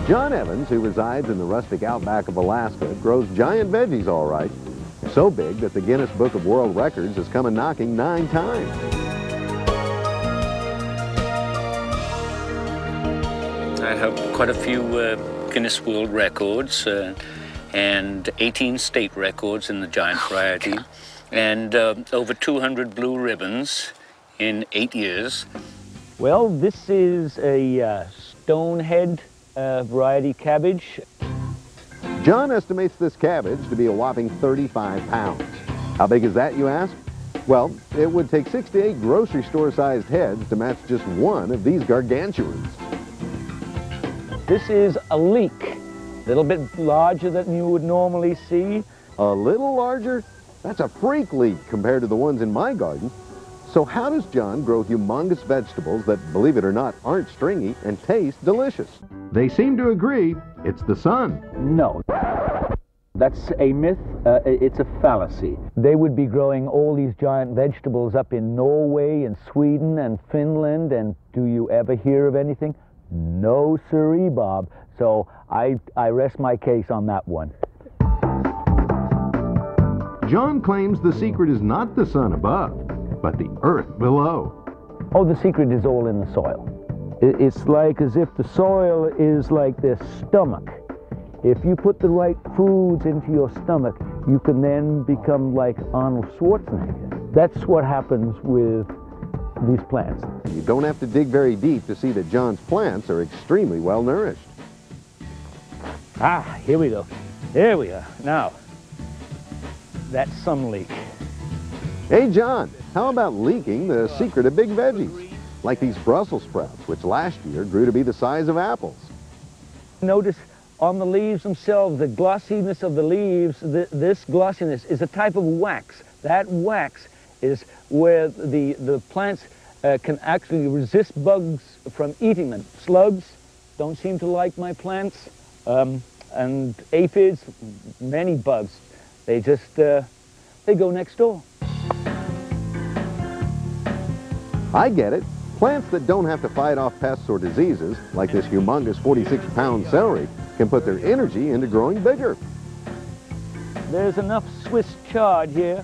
John Evans, who resides in the rustic outback of Alaska, grows giant veggies all right. So big that the Guinness Book of World Records has come a-knocking 9 times. I have quite a few Guinness World Records and 18 state records in the giant variety and over 200 blue ribbons in 8 years. Well, this is a stonehead variety cabbage. John estimates this cabbage to be a whopping 35 pounds. How big is that, you ask? Well, it would take 6 to 8 grocery store-sized heads to match just one of these gargantuans. This is a leek, a little bit larger than you would normally see. A little larger? That's a freak leek compared to the ones in my garden. So how does John grow humongous vegetables that, believe it or not, aren't stringy and taste delicious? They seem to agree it's the sun. No, that's a myth. It's a fallacy. They would be growing all these giant vegetables up in Norway and Sweden and Finland, and do you ever hear of anything? No siree, Bob. So I rest my case on that one. John claims the secret is not the sun above, but the earth below. Oh, the secret is all in the soil. It's like as if the soil is like this stomach. If you put the right foods into your stomach, you can then become like Arnold Schwarzenegger. That's what happens with these plants. You don't have to dig very deep to see that John's plants are extremely well nourished. Ah, here we go. There we are. Now, that's some leek. Hey, John, how about leaking the secret of big veggies? Like these Brussels sprouts, which last year grew to be the size of apples. Notice on the leaves themselves, the glossiness of the leaves, this glossiness is a type of wax. That wax is where the plants can actually resist bugs from eating them. Slugs don't seem to like my plants, and aphids, many bugs. They just, they go next door. I get it. Plants that don't have to fight off pests or diseases, like this humongous 46-pound celery, can put their energy into growing bigger. There's enough Swiss chard here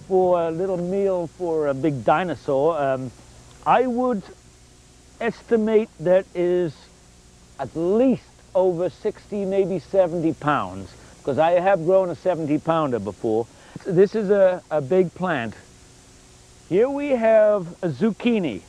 for a little meal for a big dinosaur. I would estimate that is at least over 60, maybe 70 pounds, because I have grown a 70-pounder before. This is a big plant. Here we have a zucchini.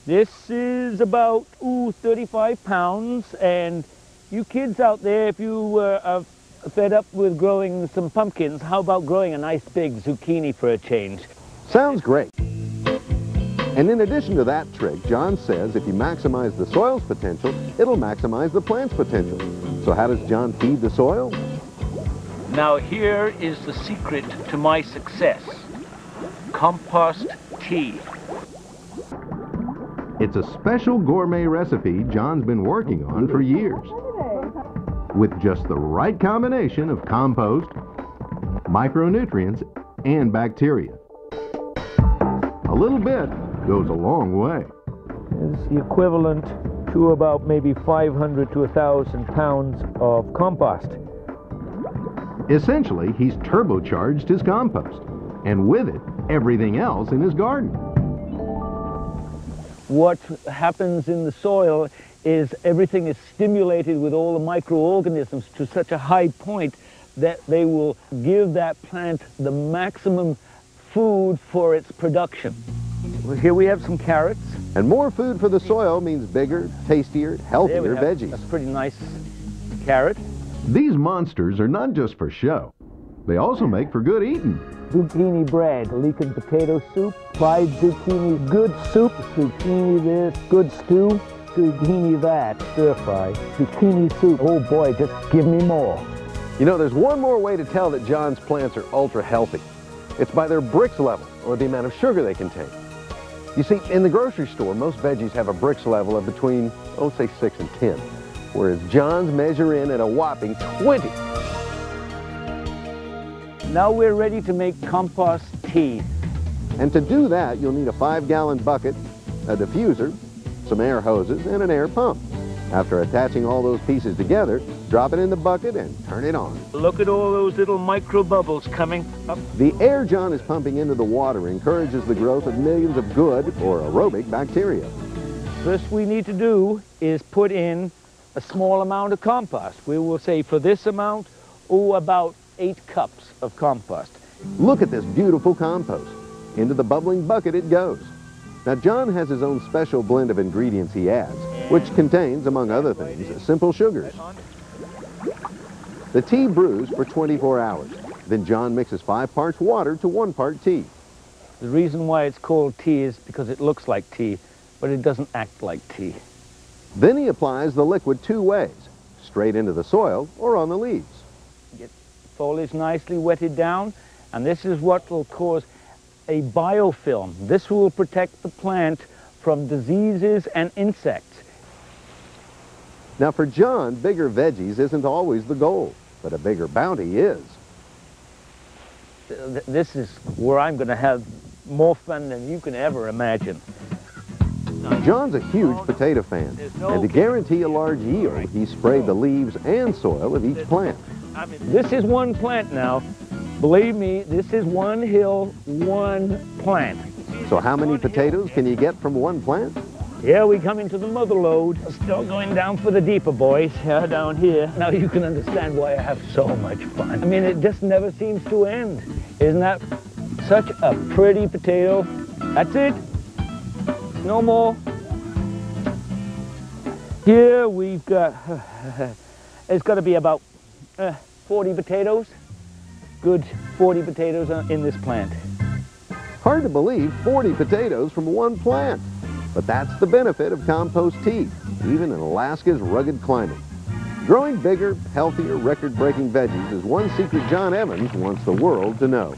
This is about 35 pounds, and you kids out there, if you are fed up with growing some pumpkins, how about growing a nice big zucchini for a change? Sounds great. And in addition to that trick, John says if you maximize the soil's potential, it'll maximize the plant's potential. So how does John feed the soil? Now here is the secret to my success. Compost tea. It's a special gourmet recipe John's been working on for years. With just the right combination of compost, micronutrients, and bacteria. A little bit goes a long way. It's the equivalent to about maybe 500 to 1,000 pounds of compost. Essentially, he's turbocharged his compost, and with it, everything else in his garden. What happens in the soil is everything is stimulated with all the microorganisms to such a high point that they will give that plant the maximum food for its production. Well, here we have some carrots. And more food for the soil means bigger, tastier, healthier veggies. That's a pretty nice carrot. These monsters are not just for show. They also make for good eating. Zucchini bread, leek and potato soup, fried zucchini, good soup, zucchini this, good stew, zucchini that, stir fry, zucchini soup. Oh boy, just give me more. You know, there's one more way to tell that John's plants are ultra healthy. It's by their Brix level, or the amount of sugar they contain. You see, in the grocery store, most veggies have a Brix level of between, oh, say 6 and 10, whereas John's measure in at a whopping 20. Now we're ready to make compost tea. And to do that, you'll need a 5-gallon bucket, a diffuser, some air hoses, and an air pump. After attaching all those pieces together, drop it in the bucket and turn it on. Look at all those little micro bubbles coming up. The air John is pumping into the water encourages the growth of millions of good or aerobic bacteria. First we need to do is put in a small amount of compost. We will say for this amount, about 8 cups of compost. Look at this beautiful compost. Into the bubbling bucket it goes. Now John has his own special blend of ingredients he adds, which contains, among other things, simple sugars. The tea brews for 24 hours. Then John mixes 5 parts water to 1 part tea. The reason why it's called tea is because it looks like tea, but it doesn't act like tea. Then he applies the liquid 2 ways, straight into the soil or on the leaves. Get foliage nicely wetted down, and this is what will cause a biofilm. This will protect the plant from diseases and insects. Now for John, bigger veggies isn't always the goal, but a bigger bounty is. This is where I'm going to have more fun than you can ever imagine. John's a huge potato fan, and to guarantee a large yield, he sprayed the leaves and soil of each plant. This is one plant now. Believe me, this is one hill, one plant. So how many potatoes can you get from one plant? Here we come into the mother lode. Still going down for the deeper boys, down here. Now you can understand why I have so much fun. I mean, it just never seems to end. Isn't that such a pretty potato? That's it. No more. Here we've got, it's got to be about 40 potatoes. Good 40 potatoes in this plant. Hard to believe 40 potatoes from one plant. But that's the benefit of compost tea, even in Alaska's rugged climate. Growing bigger, healthier, record-breaking veggies is one secret John Evans wants the world to know.